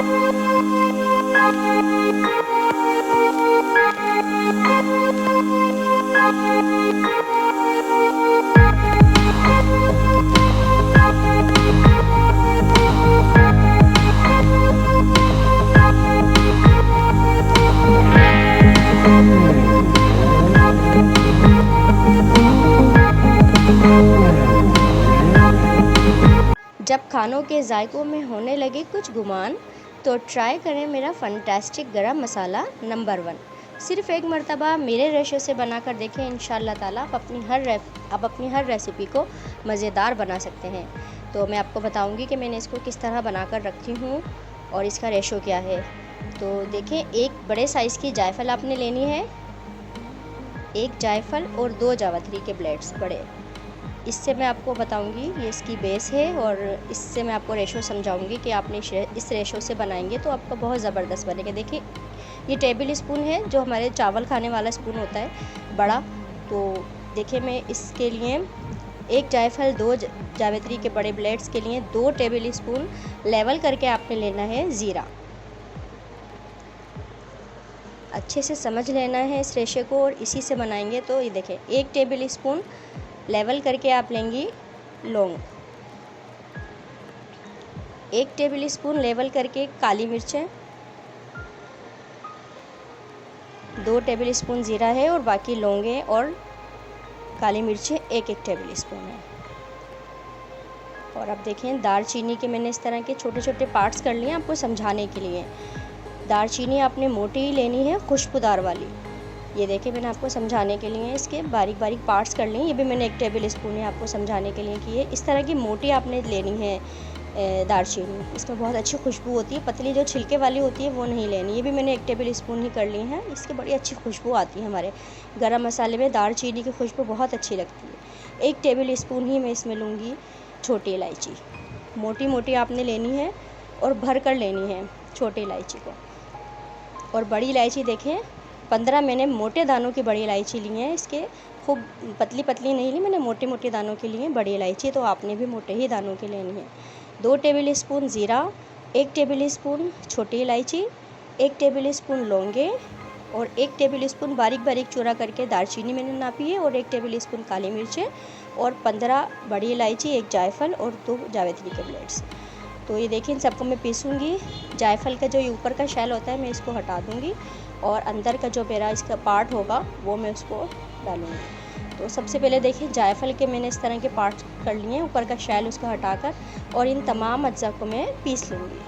जब खानों के जायकों में होने लगे कुछ गुमान, तो ट्राई करें मेरा फंटास्टिक गरम मसाला नंबर 1। सिर्फ एक मर्तबा मेरे रेशो से बनाकर देखें, इंशाल्लाह ताला आप अपनी हर रेसिपी को मज़ेदार बना सकते हैं। तो मैं आपको बताऊंगी कि मैंने इसको किस तरह बनाकर रखती हूँ और इसका रेशो क्या है। तो देखें, एक बड़े साइज़ की जायफल आपने लेनी है, एक जायफल और 2 जावित्री के ब्लेड्स बड़े। इससे मैं आपको बताऊंगी, ये इसकी बेस है और इससे मैं आपको रेशो समझाऊंगी कि आपने इस रेशो से बनाएंगे तो आपका बहुत ज़बरदस्त बनेगा। देखिए, ये टेबल स्पून है जो हमारे चावल खाने वाला स्पून होता है बड़ा। तो देखिए, मैं इसके लिए एक जायफल 2 जावित्री के बड़े ब्लेड्स के लिए 2 टेबल स्पून लेवल करके आपने लेना है ज़ीरा। अच्छे से समझ लेना है इस रेशे को और इसी से बनाएंगे। तो ये देखें, 1 टेबल स्पून लेवल करके आप लेंगी लौंग, 1 टेबल स्पून लेवल करके काली मिर्चें, 2 टेबल स्पून ज़ीरा है और बाकी लौंगे और काली मिर्चें 1 टेबल स्पून है। और अब देखें, दालचीनी के मैंने इस तरह के छोटे छोटे पार्ट्स कर लिए आपको समझाने के लिए। दालचीनी आपने मोटी ही लेनी है, खुशबूदार वाली। ये देखिए, मैंने आपको समझाने के लिए इसके बारीक बारीक पार्ट्स कर लिए। ये भी मैंने 1 टेबल स्पून है आपको समझाने के लिए की है। इस तरह की मोटी आपने लेनी है दालचीनी, इसमें बहुत अच्छी खुशबू होती है। पतली जो छिलके वाली होती है वो नहीं लेनी। ये भी मैंने 1 टेबल स्पून ही कर ली है, इसकी बड़ी अच्छी खुशबू आती है। हमारे गरम मसाले में दालचीनी की खुशबू बहुत अच्छी लगती है। 1 टेबल स्पून ही मैं इसमें लूँगी छोटी इलायची। मोटी मोटी आपने लेनी है और भर कर लेनी है छोटी इलायची को। और बड़ी इलायची देखें, 15 मैंने मोटे दानों की बड़ी इलायची ली है। इसके खूब पतली पतली नहीं ली मैंने, मोटे मोटे दानों की ली है बड़ी इलायची। तो आपने भी मोटे ही दानों की लेनी है। 2 टेबल स्पून ज़ीरा, 1 टेबल स्पून छोटी इलायची, 1 टेबल स्पून लौंगे और 1 टेबल स्पून बारीक बारीक चूरा करके दालचीनी मैंने नापी है और 1 टेबल स्पून काली मिर्चें और 15 बड़ी इलायची, 1 जायफल और 2 जावित्री के ब्लेड्स। तो ये देखिए, इन सबको मैं पीसूँगी। जायफल का जो ये ऊपर का शैल होता है मैं इसको हटा दूँगी और अंदर का जो मेरा इसका पार्ट होगा वो मैं उसको डालूँगी। तो सबसे पहले देखिए, जायफल के मैंने इस तरह के पार्ट्स कर लिए हैं, ऊपर का शैल उसका हटाकर, और इन तमाम अज्जा को मैं पीस लूँगी।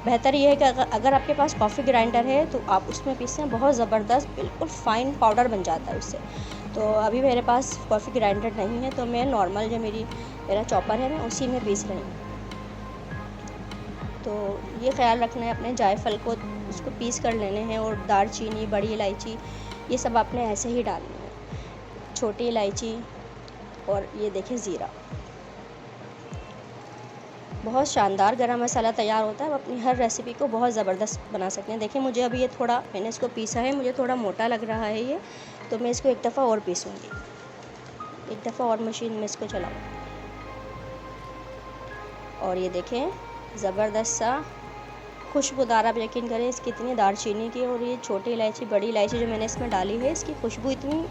बेहतर ये है कि अगर आपके पास कॉफ़ी ग्राइंडर है तो आप उसमें पीसें, बहुत ज़बरदस्त बिल्कुल फ़ाइन पाउडर बन जाता है उससे। तो अभी मेरे पास कॉफ़ी ग्राइंडर नहीं है तो मैं नॉर्मल जो मेरा चॉपर है मैं उसी में पीस रही हूँ। तो ये ख्याल रखना है अपने जायफल को, उसको पीस कर लेने हैं। और दालचीनी, बड़ी इलायची, ये सब आपने ऐसे ही डालनी है, छोटी इलायची और ये देखिए ज़ीरा। बहुत शानदार गरम मसाला तैयार होता है। आप अपनी हर रेसिपी को बहुत ज़बरदस्त बना सकते हैं। देखिए, मुझे अभी ये थोड़ा, मैंने इसको पीसा है, मुझे थोड़ा मोटा लग रहा है ये, तो मैं इसको एक दफ़ा और पीसूँगी, एक दफ़ा और मशीन में इसको चलाऊँ। और ये देखें, ज़बरदस्त सा खुशबूदार, आप यकीन करें इसकी इतनी दालचीनी की और ये छोटी इलायची, बड़ी इलायची जो मैंने इसमें डाली है, इसकी खुशबू इतनी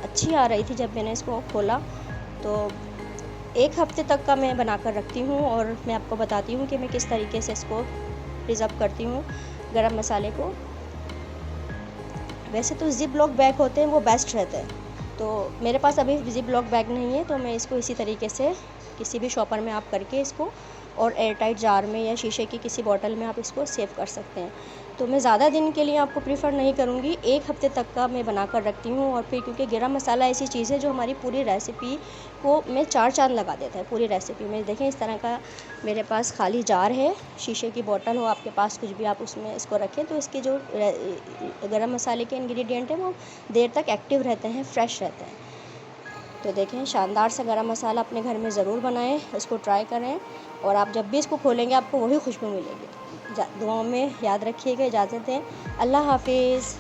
अच्छी आ रही थी जब मैंने इसको खोला। तो 1 हफ़्ते तक का मैं बनाकर रखती हूँ और मैं आपको बताती हूँ कि मैं किस तरीके से इसको प्रिज़र्व करती हूँ गरम मसाले को। वैसे तो ज़िप लॉक बैग होते हैं वो बेस्ट रहते हैं, तो मेरे पास अभी ज़िप लॉक बैग नहीं है, तो मैं इसको इसी तरीके से किसी भी शॉपर में आप करके इसको, और एयरटाइट जार में या शीशे की किसी बॉटल में आप इसको सेव कर सकते हैं। तो मैं ज़्यादा दिन के लिए आपको प्रीफर नहीं करूँगी, 1 हफ़्ते तक का मैं बनाकर रखती हूँ। और फिर क्योंकि गरम मसाला ऐसी चीज़ है जो हमारी पूरी रेसिपी को में 4 चाँद लगा देता है पूरी रेसिपी में। देखें, इस तरह का मेरे पास खाली जार है, शीशे की बॉटल हो आपके पास, कुछ भी आप उसमें इसको रखें, तो इसके जो गरम मसाले के इंग्रेडिएंट हैं वो देर तक एक्टिव रहते हैं, फ्रेश रहते हैं। तो देखें, शानदार सा गरम मसाला अपने घर में ज़रूर बनाएं, इसको ट्राई करें और आप जब भी इसको खोलेंगे आपको वही खुशबू मिलेगी। दुआओं में याद रखिएगा। इजाज़त दें, अल्लाह हाफिज़।